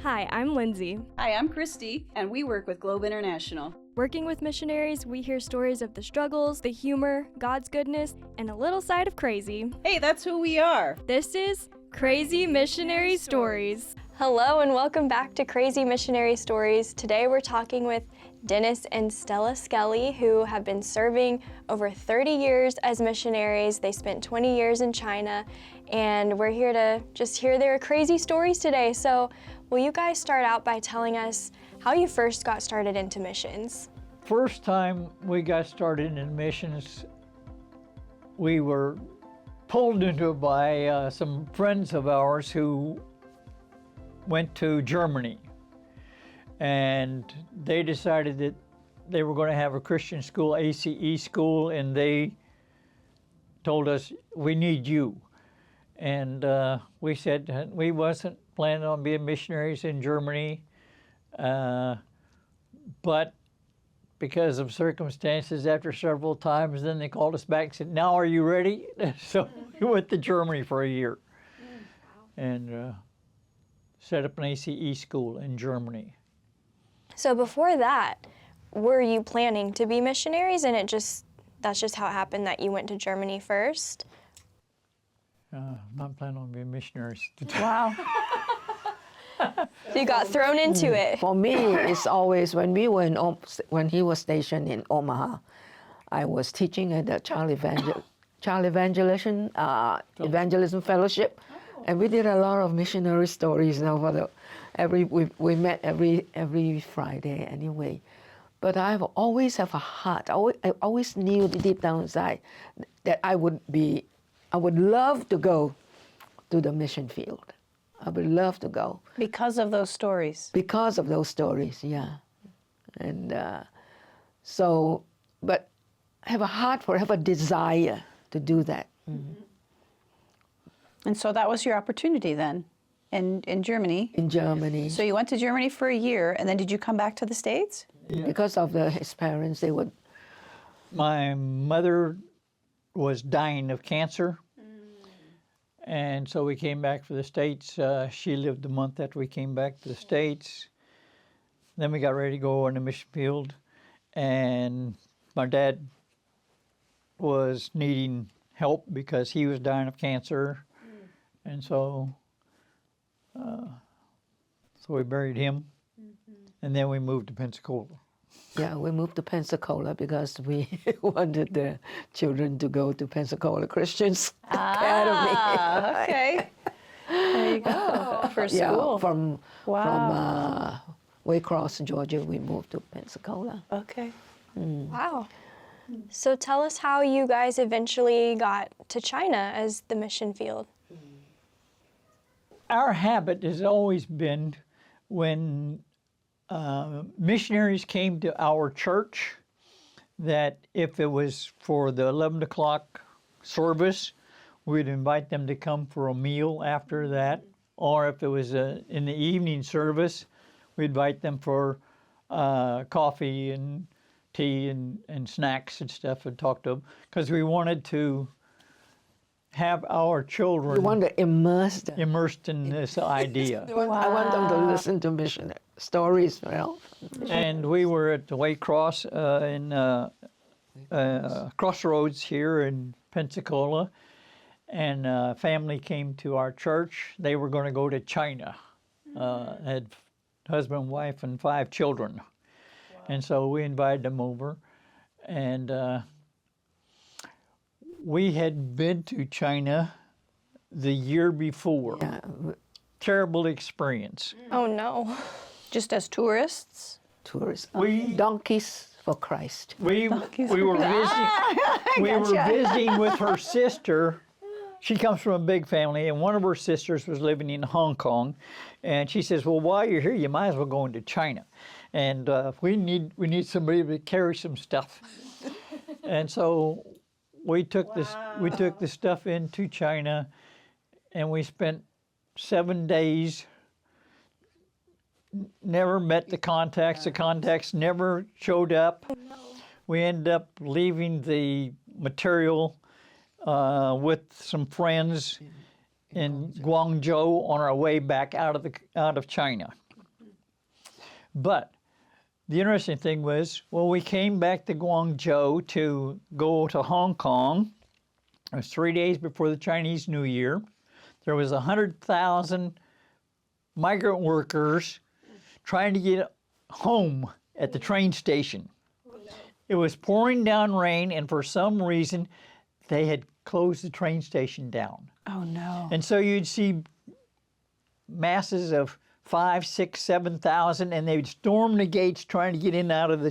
Hi, I'm Lindsay. Hi, I'm Christy, and we work with Globe International. Working with missionaries, we hear stories of the struggles, the humor, God's goodness, and a little side of crazy. Hey, that's who we are. This is Crazy Missionary Stories. Hello and welcome back to Crazy Missionary Stories. Today we're talking with Dennis and Stella Skelley, who have been serving over 30 years as missionaries. They spent 20 years in China, and we're here to just hear their crazy stories today. So will you guys start out by telling us how you first got started into missions? First time we got started in missions, we were pulled into it by some friends of ours who went to Germany, and they decided that they were going to have a Christian school, ACE school, and they told us, we need you. And we said we wasn't planning on being missionaries in Germany, but because of circumstances, after several times, then they called us back and said, now are you ready? So we went to Germany for a year and set up an ACE school in Germany. So before that, were you planning to be missionaries, and that's just how it happened that you went to Germany first? Not planning on being missionaries. Wow. So you got thrown into it. For me, it's always when he was stationed in Omaha, I was teaching at the Child Evangelism Fellowship, and we did a lot of missionary stories. We met every Friday anyway. But I always have a heart. I always knew deep down inside that I would love to go to the mission field. I would love to go. Because of those stories. Because of those stories, yeah. And but I have a heart for, I have a desire to do that. Mm-hmm. And so that was your opportunity then in Germany. In Germany. So you went to Germany for a year, and then did you come back to the States? Yeah. Because of his parents, they would. My mother was dying of cancer, and so we came back for the States. She lived a month after we came back to the States. Then we got ready to go on the mission field, and my dad was needing help because he was dying of cancer, and so we buried him, and then we moved to Pensacola. Yeah, we moved to Pensacola because we wanted the children to go to Pensacola Christians Academy. Okay. There you go. For Yeah, school. from Waycross, Georgia, we moved to Pensacola. Okay. Wow. So tell us how you guys eventually got to China as the mission field. Our habit has always been when missionaries came to our church, that if it was for the 11 o'clock service, we'd invite them to come for a meal after that. Or if it was in the evening service, we'd invite them for coffee and tea and snacks and stuff and talk to them. Because we wanted to have our children We want to immerse them. immersed in this idea. I want them to listen to mission stories. Well, And we were at the Waycross in Crossroads here in Pensacola, and a family came to our church. They were going to go to China. Had husband, wife, and 5 children. And so we invited them over, and we had been to China the year before. yeah, Terrible experience. Oh no. Just as tourists? tourists. We- Donkeys for Christ. We were visiting with her sister. She comes from a big family, and one of her sisters was living in Hong Kong, and she says, "Well, while you're here, you might as well go into China, and we need somebody to carry some stuff." And so we took the stuff into China, and we spent 7 days. Never met the contacts. The contacts never showed up. We ended up leaving the material with some friends in Guangzhou on our way back out of China. But the interesting thing was, well, we came back to Guangzhou to go to Hong Kong. It was 3 days before the Chinese New Year. There was 100,000 migrant workers trying to get home at the train station. It was pouring down rain, and for some reason, they had closed the train station down. Oh, no. And so you'd see masses of 5, 6, 7,000, and they'd storm the gates trying to get in out of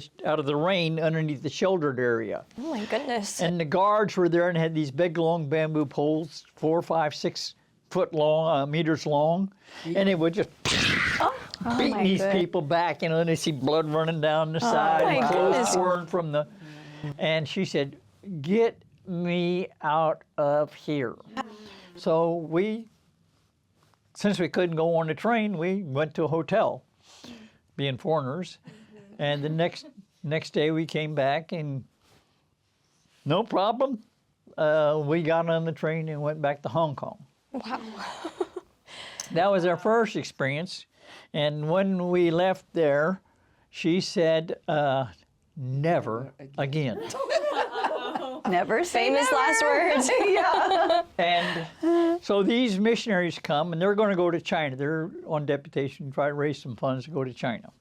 the rain underneath the sheltered area. Oh my goodness. And the guards were there and had these big long bamboo poles, 4, 5, 6 foot long, meters long, and they would just beat these people back, you know, and they see blood running down the side, my and clothes goodness. pouring from the. And she said, "Get me out of here." So we, since we couldn't go on the train, we went to a hotel, being foreigners, and the next day we came back and no problem. We got on the train and went back to Hong Kong. Wow. That was our first experience. And when we left there, she said, never again. Never say Famous never. last words. Yeah. And so these missionaries come, and they're going to go to China. They're on deputation to try to raise some funds to go to China.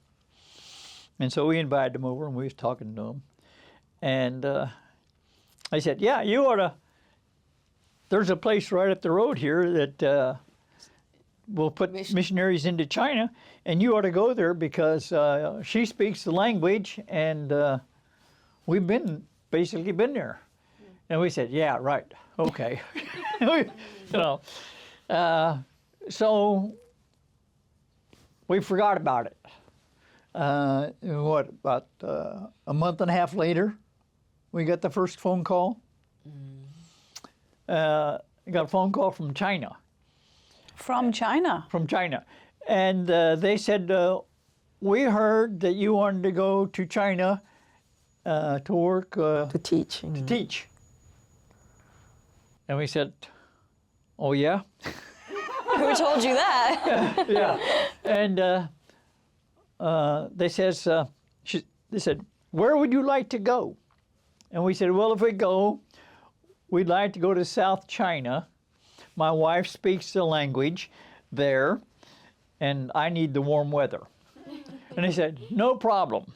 And so we invited them over, and we was talking to them. And I said, yeah, you ought to, there's a place right up the road here that will put missionaries into China, and you ought to go there because she speaks the language, and we've basically been there. And we said, yeah, right, okay. You know, so we forgot about it. About a month and a half later, we got the first phone call. Got a phone call from China. From China. From China. And they said, we heard that you wanted to go to China to work, To teach. to teach. And we said, oh yeah? Who told you that? Yeah. And they said, where would you like to go? And we said, well, if we go, we'd like to go to South China. My wife speaks the language there, and I need the warm weather. And they said, no problem.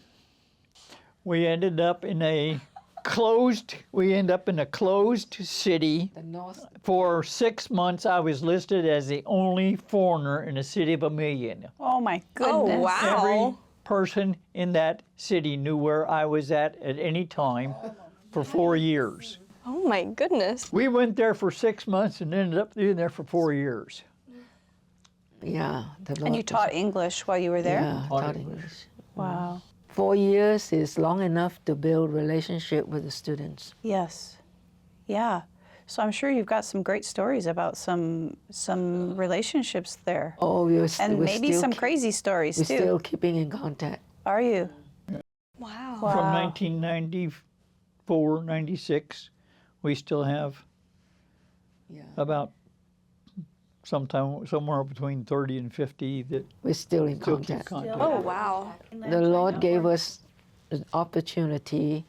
We ended up in a closed city. The north. For 6 months, I was listed as the only foreigner in a city of 1 million. Oh, my Oh, goodness. wow. Every person in that city knew where I was at any time for 4 years. Oh my goodness. We went there for 6 months and ended up being there for 4 years. Yeah. The And Lord you was- taught English while you were there? Yeah, Taught taught English. English. Wow. 4 years is long enough to build relationship with the students. Yes. Yeah. So I'm sure you've got some great stories about some relationships there. Oh, we're And we're maybe still some keep- crazy stories We're too. still keeping in contact. Are you? Wow. Wow. From 1994, 96, we still have Yeah. about somewhere between 30 and 50 that We're still in still keep contact. contact. Oh wow. The Lord gave us an opportunity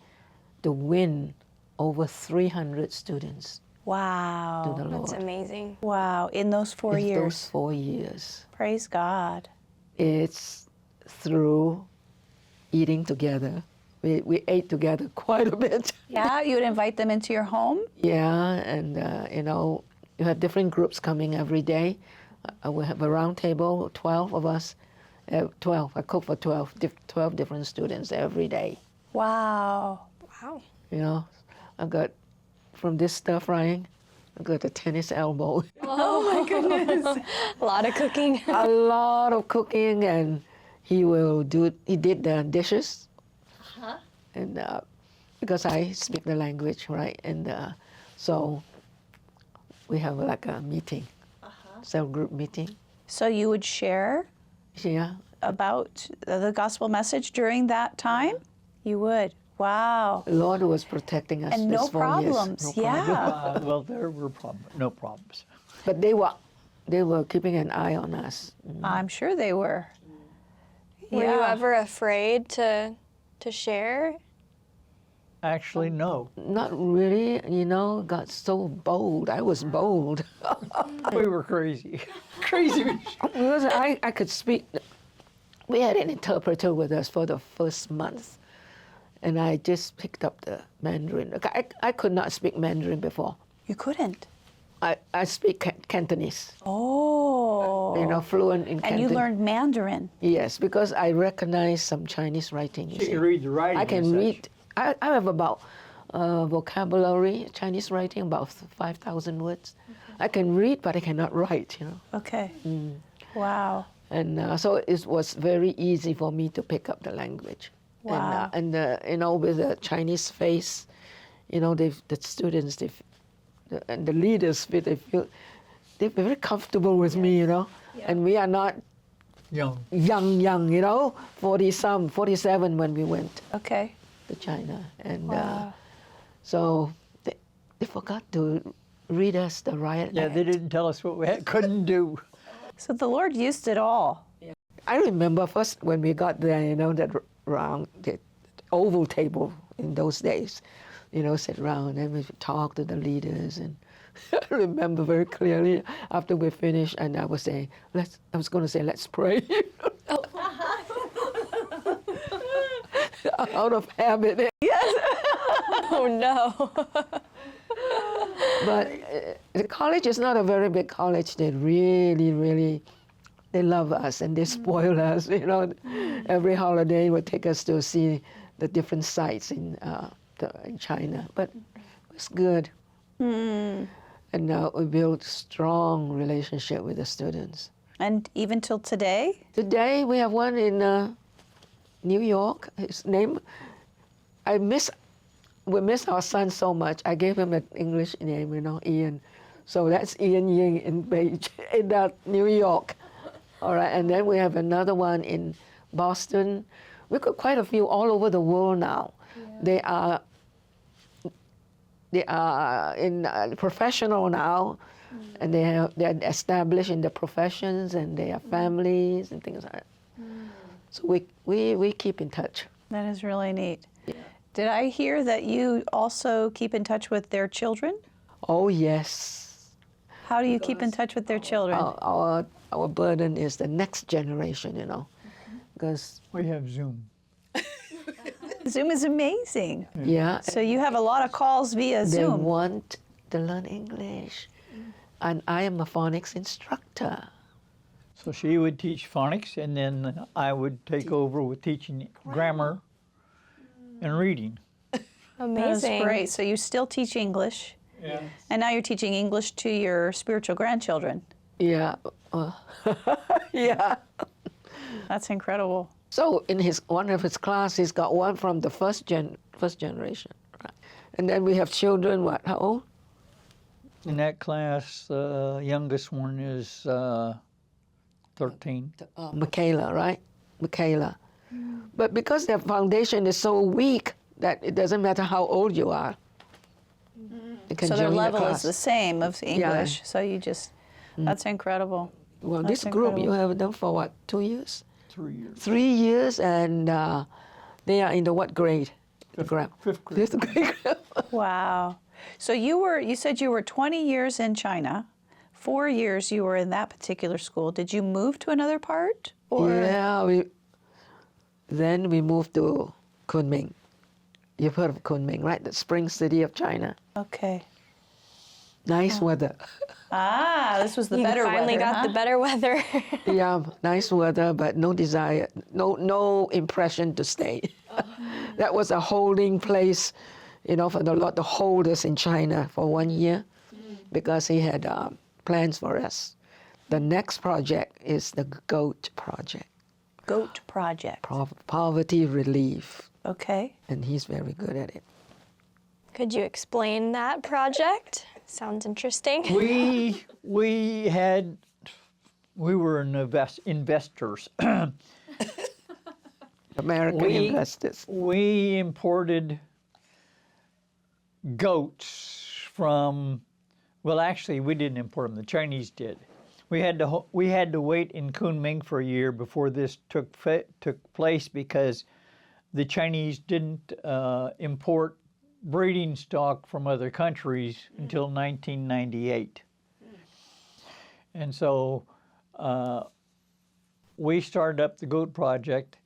to win over 300 students to Wow. the Lord. That's amazing. Wow. In those 4 In years. those 4 years. Praise God. It's through eating together. We ate together quite a bit. Yeah, you would invite them into your home? Yeah, and you have different groups coming every day. We have a round table, 12 of us. 12. I cook for 12 different students every day. Wow. Wow. You know, I got from this stir frying, I got a tennis elbow. Oh my goodness. A lot of cooking. A lot of cooking, and he did the dishes. And because I speak the language, right? And so we have like a meeting, cell group meeting. So you would share Yeah, about the gospel message during that time? You would. Wow. the Lord was protecting us. And these no 4 years. problems. No problem. Yeah. Well, there were no problems. But they were keeping an eye on us. I'm sure they were. Were you Yeah. ever afraid to share? Actually, no. Not really, you know, got so bold. I was bold. We were crazy. Crazy. Because I could speak. We had an interpreter with us for the first month, and I just picked up the Mandarin. I could not speak Mandarin before. You couldn't. I speak Cantonese, Oh. you know, fluent in Cantonese. And you learned Mandarin. Yes, because I recognize some Chinese writing. You She see. can read the writing. I and can such. read. I have about vocabulary, Chinese writing, about 5,000 words. I can read, but I cannot write, you know. Okay. Wow. And so it was very easy for me to pick up the language. Wow. And you know, with the Chinese face, you know, the students, and the leaders, they're very comfortable with me, you know. And we are not Young. young, you know, 47 when we went Okay. to China. And Wow. so they forgot to read us the riot Yeah, act. they didn't tell us what we couldn't do. So the Lord used it all. I remember first when we got there, you know, that round, the oval table in those days, you know, sit around and we talk to the leaders. And I remember very clearly after we finished, and I was saying, let's pray. Out of habit. Oh no. But the college is not a very big college. They really, they love us and they spoil us. You know, every holiday would take us to see the different sites in China. But it was good. And we built strong relationship with the students. And even till today? Today we have one in New York. His name, we miss our son so much. I gave him an English name, you know, Ian. So that's Ian Ying in New York. All right, and then we have another one in Boston. We've got quite a few all over the world now. Yeah. They are in professional now, and they're established in the professions, and they have families and things like that. So we keep in touch. That is really neat. Did I hear that you also keep in touch with their children? Oh yes. How do you keep in touch with their children? Our burden is the next generation, you know, because We have Zoom. Zoom is amazing. yeah, So you have a lot of calls via they Zoom. want to learn English, and I am a phonics instructor. So she would teach phonics, and then I would take over with teaching grammar and reading. Amazing. That's great. So you still teach English, Yeah. and now you're teaching English to your spiritual grandchildren. Yeah, yeah. That's incredible. So in one of his classes, he's got one from the first generation, right? And then we have children. What? How old? In that class, the youngest one is 13. Michaela, right? Michaela. But because their foundation is so weak that it doesn't matter how old you are. You can So their join the level is class. the same of English. So you just, that's incredible. Well, That's this group, you incredible. have them for what, 2 years? 3 years. 3 years, and they are in the what grade? Fifth grade. Fifth grade. Wow. So you said you were 20 years in China. 4 years you were in that particular school. Did you move to another part? Or? Yeah, then we moved to Kunming. You've heard of Kunming, right? The spring city of China. Okay. Nice weather. Ah, this was the You better finally weather, got huh? the better weather. Yeah, nice weather, but no desire, no impression to stay. That was a holding place, you know, for the Lord to hold us in China for 1 year, because He had plans for us. The next project is the GOAT project, Goat Project. poverty relief, Okay. and He's very good at it. Could you explain that project? Sounds interesting. We were investors. American investors. We imported goats from, well, actually, we didn't import them. The Chinese did. We had to wait in Kunming for a year before this took place because the Chinese didn't import breeding stock from other countries until 1998. And so we started up the goat project,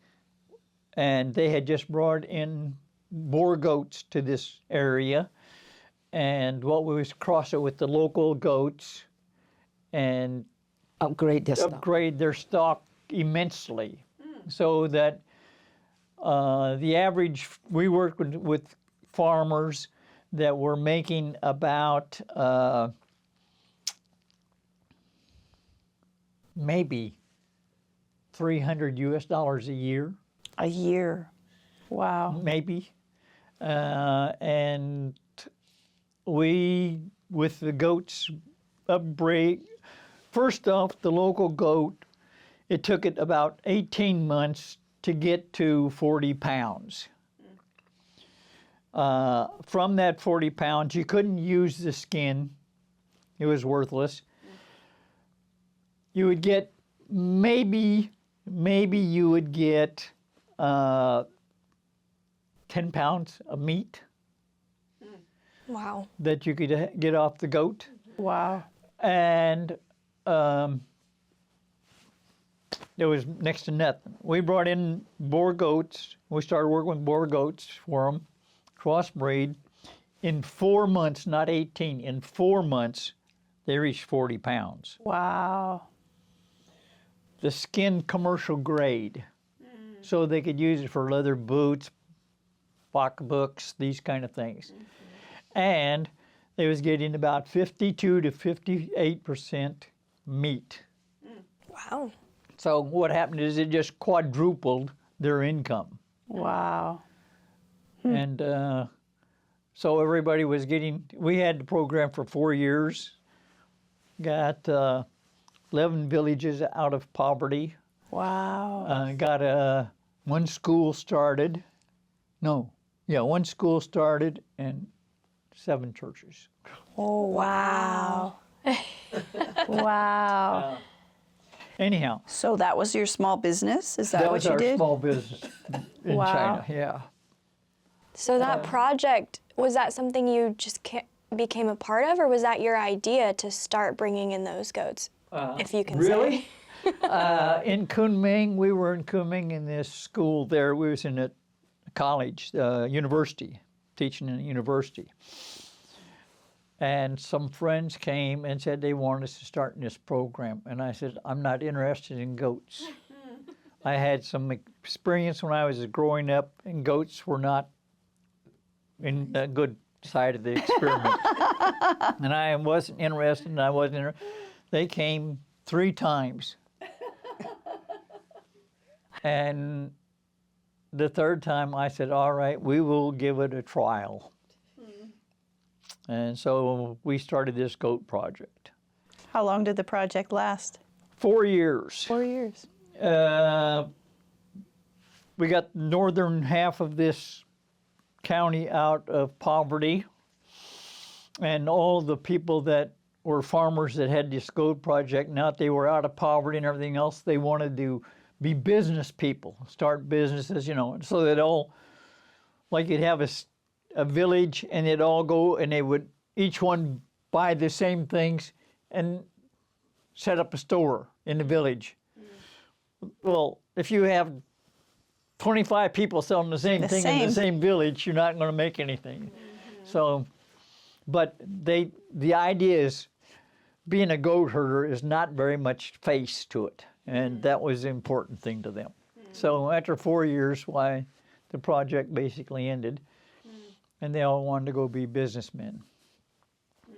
and they had just brought in Boer goats to this area, and what we was cross it with the local goats and Upgrade their stuff. upgrade their stock immensely, so that the average, we worked with farmers that were making about maybe $300 a year, A year. Wow. maybe. And we, with the goats upgrade, first off, the local goat, it took it about 18 months to get to 40 pounds. From that 40 pounds, you couldn't use the skin. It was worthless. You would get, maybe you would get 10 pounds of meat Wow. that you could get off the goat. Wow. And there was next to nothing. We brought in Boer goats. We started working with Boer goats for them, crossbreed. In 4 months, not 18, in 4 months, they reached 40 pounds. Wow. The skin commercial grade, so they could use it for leather boots, pocketbooks, these kind of things. And they was getting about 52 to 58% meat. Wow. So what happened is it just quadrupled their income. Wow. And so everybody was getting, we had the program for 4 years, got 11 villages out of poverty, Wow. got one school started, one school started and 7 churches. Oh, wow. Wow. Anyhow, So that was your small business? Is that what was you our did? small business in Wow. China, yeah. So that project, was that something you just became a part of, or was that your idea to start bringing in those goats, if you can Really? say? In Kunming, we were in Kunming in this school there. We was in a college, university, teaching in a university. And some friends came and said they wanted us to start in this program. And I said, I'm not interested in goats. I had some experience when I was growing up, and goats were not in a good side of the experiment. And I wasn't interested, and I wasn't interested. They came 3 times. And the 3rd time I said, all right, we will give it a trial. And so we started this goat project. How long did the project last? 4 years. 4 years. We got the northern half of this county out of poverty, and all the people that were farmers that had this goat project, now that they were out of poverty and everything else, they wanted to be business people, start businesses, so they'd all, like you'd have a village, and they'd all go and they would each one buy the same things and set up a store in the village. Well, if you have 25 people selling the same thing in the same village, you're not going to make anything. So, but the idea is, being a goat herder is not very much face to it, and that was the important thing to them. So after 4 years, the project basically ended, and they all wanted to go be businessmen.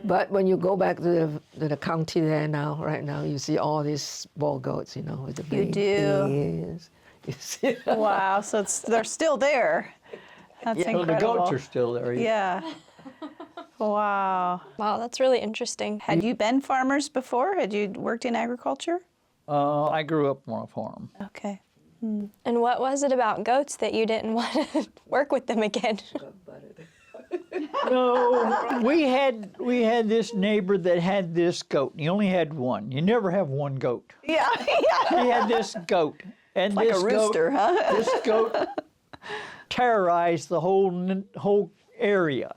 But when you go back to the county there now, right now, you see all these bull goats, with the big ears. You see? Wow. So they're still there. That's So incredible. the goats are still there. Yeah. Wow. Wow, that's really interesting. Had you been farmers before? Had you worked in agriculture? I grew up on a farm. Okay. And what was it about goats that you didn't want to work with them again? No, we had this neighbor that had this goat. He only had one. You never have one goat. Yeah, yeah. He had this goat, and Like this a rooster, huh? This goat terrorized the whole area.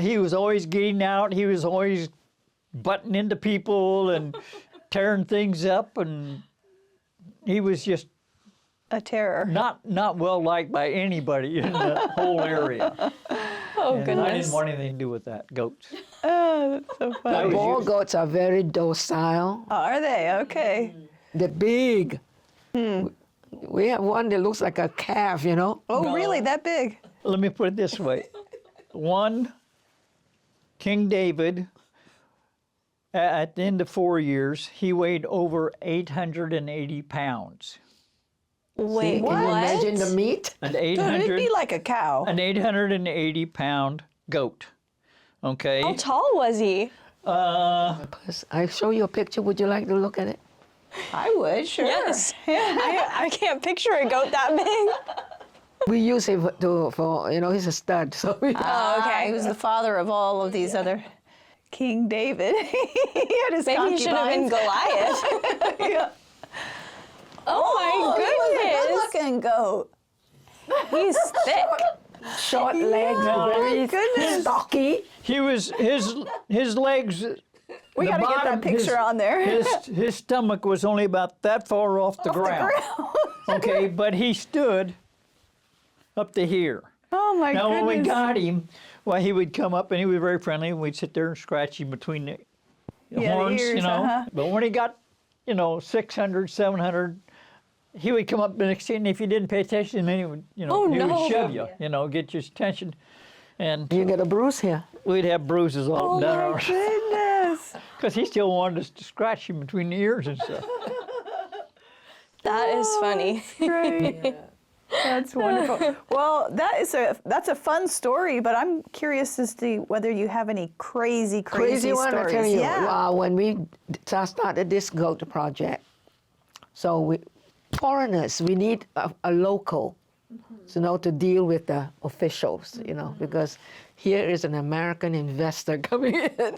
He was always getting out. He was always butting into people and tearing things up, and he was just A terror. not well liked by anybody in the whole area. Oh, And goodness. I didn't want anything to do with that, goats. Oh, that's so funny. Bull goats are very docile. Oh, are they? Okay. They're big. We have one that looks like a calf, you know. Oh, really? That big? Let me put it this way. One, King David, at the end of 4 years, he weighed over 880 pounds. Wait, Can you imagine the meat? An Dude, it'd 800, be like a cow. an 880-pound goat. Okay. how tall was he? I show you a picture. Would you like to look at it? I would, sure. Yes. I can't picture a goat that big. We use him for he's a stud. So we, Okay. He was the father of all of these other. King David. He had his Maybe he should have been concubines. Goliath. Yeah. Oh my He was a goodness. good-looking goat. He's thick. short legs, very goodness. stocky. He was his legs. We got to get that picture on there. His stomach was only about that far off the ground. Okay, but he stood up to here. Oh my Now, goodness. when we got him, well, he would come up and he was very friendly, and we'd sit there and scratch him between the Yeah, the horns, ears, you know. uh-huh. But when he got, 600, 700, he would come up the next thing, and if you didn't pay attention, then he would, Oh, he no. would shove you, get your attention. And You get a bruise here. we'd have bruises all Oh down my goodness. because he still wanted us to scratch him between the ears and stuff. That is funny. Great. That's wonderful. Well, that's a fun story, but I'm curious as to whether you have any crazy Crazy one, stories. I tell you. Yeah. When we started this goat project, so foreigners, we need a local, to deal with the officials, because here is an American investor coming in.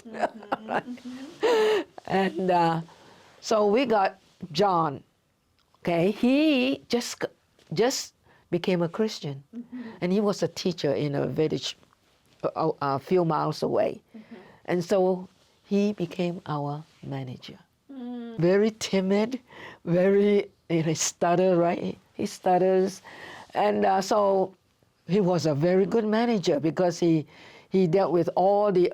And so we got John. Okay, he just became a Christian, and he was a teacher in a village a few miles away, and so he became our manager. Very timid, very stutter, right? He stutters, and so he was a very good manager because he dealt with all the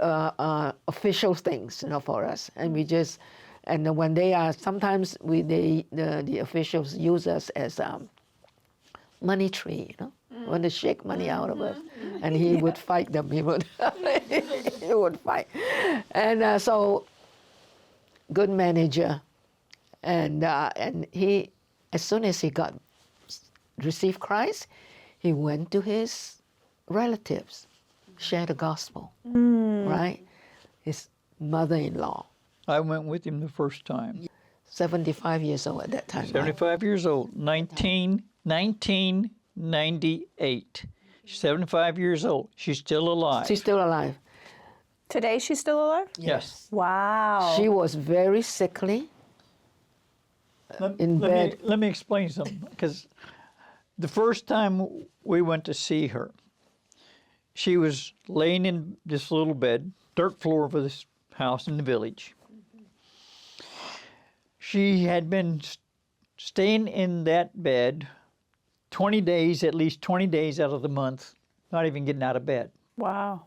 official things, for us, and we just. And when they are, sometimes the officials use us as money tree, want to shake money out of us, and he would fight them. He would, he would fight, and so good manager, and he, as soon as he received Christ, he went to his relatives, share the gospel, right? His mother-in-law. I went with him the first time. 75 years old at that time. Right? 75 years old, 1998. She's 75 years old. She's still alive. She's still alive. Today she's still alive? Yes. Wow. She was very sickly. In bed. Let me explain something. Because the first time we went to see her, she was laying in this little bed, dirt floor of this house in the village. She had been staying in that bed 20 days, at least 20 days out of the month, not even getting out of bed. Wow.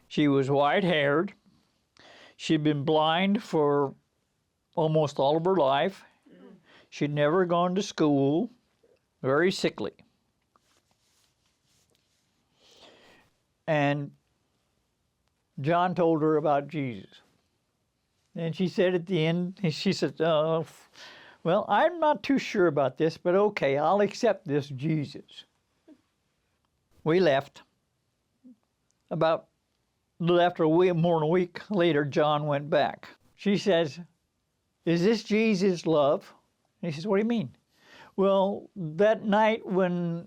She was white-haired. She'd been blind for almost all of her life. She'd never gone to school, very sickly. And John told her about Jesus. And she said at the end, she said, well, I'm not too sure about this, but okay, I'll accept this Jesus. We left. About a little after more than a week later, John went back. She says, is this Jesus' love? And he says, what do you mean? Well, that night when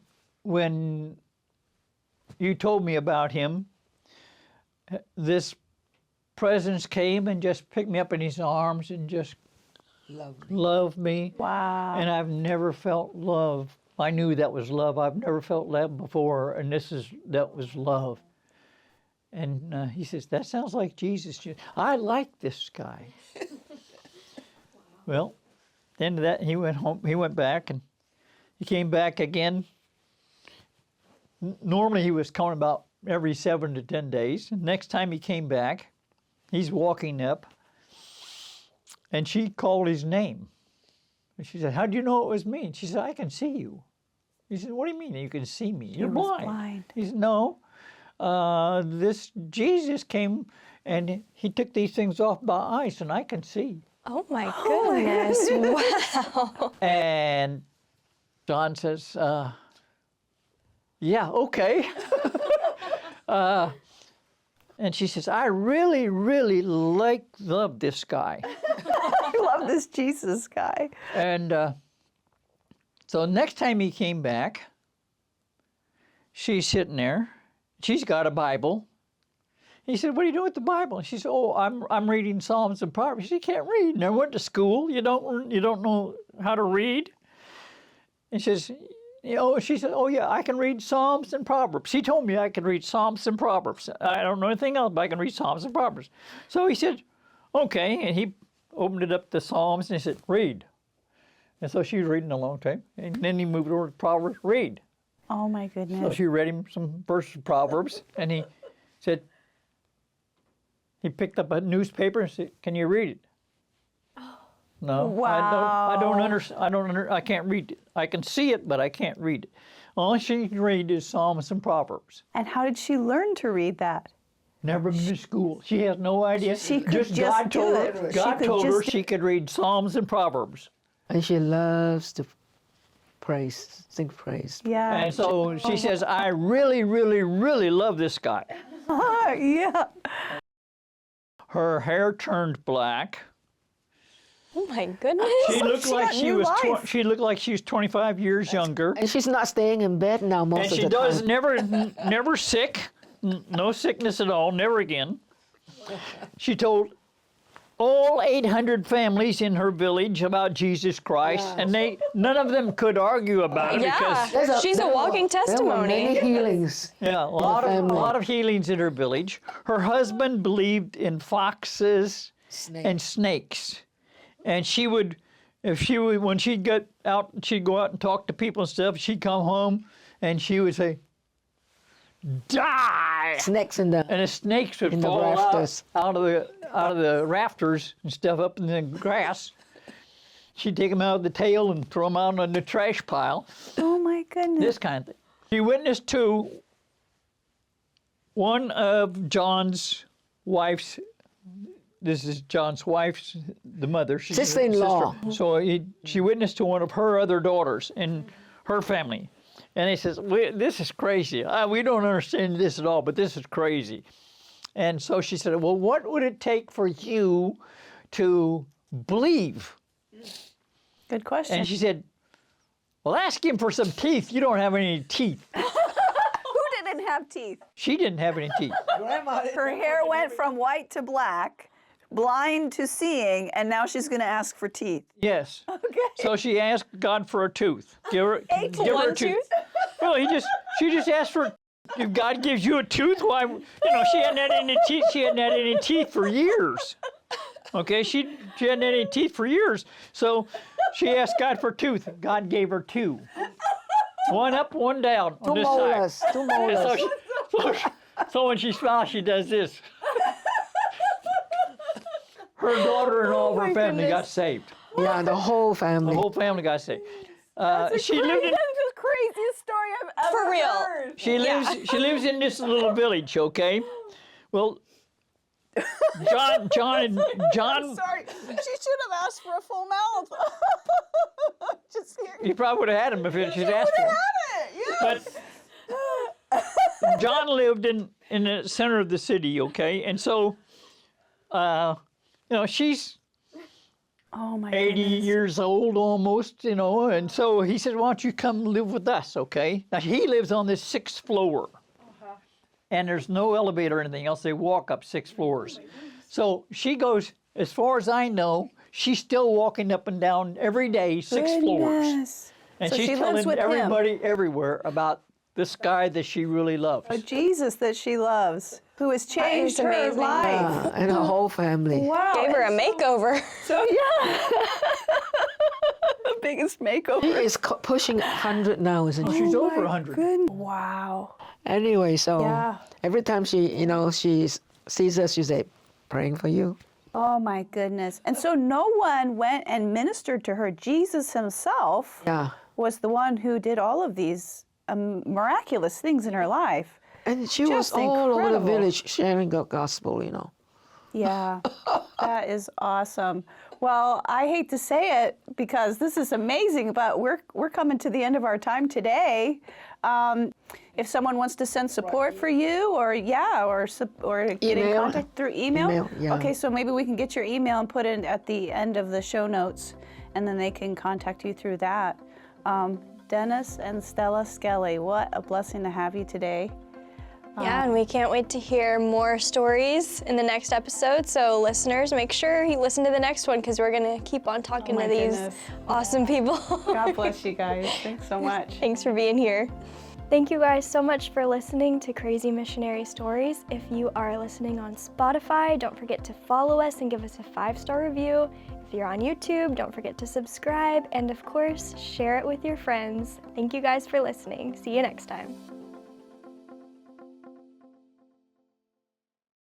you told me about him, this presence came and just picked me up in his arms and just loved me. Wow. And I've never felt love. I knew that was love. I've never felt love before, and that was love. And he says, that sounds like Jesus. I like this guy. Well, at the end of that, he went home. He went back, and he came back again. Normally, he was coming about every 7 to 10 days. And next time he came back, he's walking up, and she called his name. And she said, how do you know it was me? And she said, I can see you. He said, what do you mean you can see me? You're blind. He said, no. This Jesus came, and he took these things off my eyes, and I can see. Oh my goodness, wow. And John says, yeah, okay. And she says, I really, really love this guy. I love this Jesus guy. And so next time he came back, she's sitting there. She's got a Bible. He said, what are you doing with the Bible? And she said, oh, I'm reading Psalms and Proverbs. She can't read. Never went to school. You don't know how to read. And she says, she said, oh yeah, I can read Psalms and Proverbs. She told me I can read Psalms and Proverbs. I don't know anything else, but I can read Psalms and Proverbs. So he said, okay. And he opened it up to Psalms and he said, read. And so she was reading a long time. And then he moved over to Proverbs, read. Oh my goodness. So she read him some verses of Proverbs, and he said, he picked up a newspaper and said, can you read it? No, Wow. I can't read it. I can see it, but I can't read it. All she can read is Psalms and Proverbs. And how did she learn to read that? Never been to school. She has no idea. She could just God do told it. her. She God could told her just she could read Psalms and Proverbs. And she loves to sing praise. Yeah. And so she says, I really, really, really love this guy. Yeah. Her hair turned black. Oh my goodness. She looked like got new life. she looked like she was 25 years younger. And she's not staying in bed now most And of she the does time. never sick, no sickness at all, never again. She told all 800 families in her village about Jesus Christ, and none of them could argue about it because She's a walking There were testimony. many healings. a lot of healings in her village. Her husband believed in foxes and snakes, and when she'd go out and talk to people and stuff. She'd come home and she would say, "Die!" Snakes in the And the snakes would in the fall rafters. out of the rafters and stuff up in the grass. She'd take them out of the tail and throw them out on the trash pile. Oh my goodness. This kind of thing. She witnessed to one of John's wife's. This is John's wife's, the mother. She's his Sister-in-law. sister. So she witnessed to one of her other daughters in her family. And he says, this is crazy. We don't understand this at all, but this is crazy. And so she said, well, what would it take for you to believe? Good question. And she said, well, ask him for some teeth. You don't have any teeth. Who didn't have teeth? She didn't have any teeth. Her hair went from white to black, blind to seeing, and now she's going to ask for teeth. Yes. Okay. So she asked God for a tooth. Give her a One tooth. tooth? Well, she just asked for. If God gives you a tooth, why? She hadn't had any teeth. She hadn't had any teeth for years. Okay, she hadn't had any teeth for years. So she asked God for a tooth. God gave her two. One up, one down on two this molars. side. Two And molars. so when she smiles, she does this. Her daughter and all of her family got saved. Yeah, the whole The family. whole family got saved. She That's lived in. the craziest story I've ever For real. heard. She lives in this little village, okay? Well, John. Sorry, she should have asked for a full mouth. Just kidding. He probably would have had him if she'd asked for him. Yes. But John lived in the center of the city, okay? And so, she's Oh my 80 goodness. years old almost, and so he said, why don't you come live with us, okay? Now, he lives on this 6th floor. and there's no elevator or anything else. They walk up 6 floors. So she goes, as far as I know, she's still walking up and down every day, 6 floors. Goodness. And So she's she lives telling with him. everybody everywhere about this guy that she really loves. A Jesus that she loves, who has changed her amazing. life. And her whole family. Wow. Gave her a makeover. So yeah. The biggest She makeover. is pushing 100 now, isn't she? She's over 100. Good. Wow. Anyway, so Yeah. every time she sees us, she say, praying for you. Oh my goodness. And so no one went and ministered to her. Jesus himself Yeah. was the one who did all of these miraculous things in her life. And she was Just all over the incredible. village sharing the gospel, Yeah, that is awesome. Well, I hate to say it because this is amazing, but we're coming to the end of our time today. If someone wants to send support for you, or get in Email. contact through email. Email, yeah. Okay, so maybe we can get your email and put it at the end of the show notes, and then they can contact you through that. Dennis and Stella Skelley, what a blessing to have you today. Yeah, and we can't wait to hear more stories in the next episode. So listeners, make sure you listen to the next one because we're going to keep on talking Oh to my these goodness. awesome people. God bless you guys. Thanks so much. Thanks for being here. Thank you guys so much for listening to Crazy Missionary Stories. If you are listening on Spotify, don't forget to follow us and give us a 5-star review. If you're on YouTube, don't forget to subscribe. And of course, share it with your friends. Thank you guys for listening. See you next time.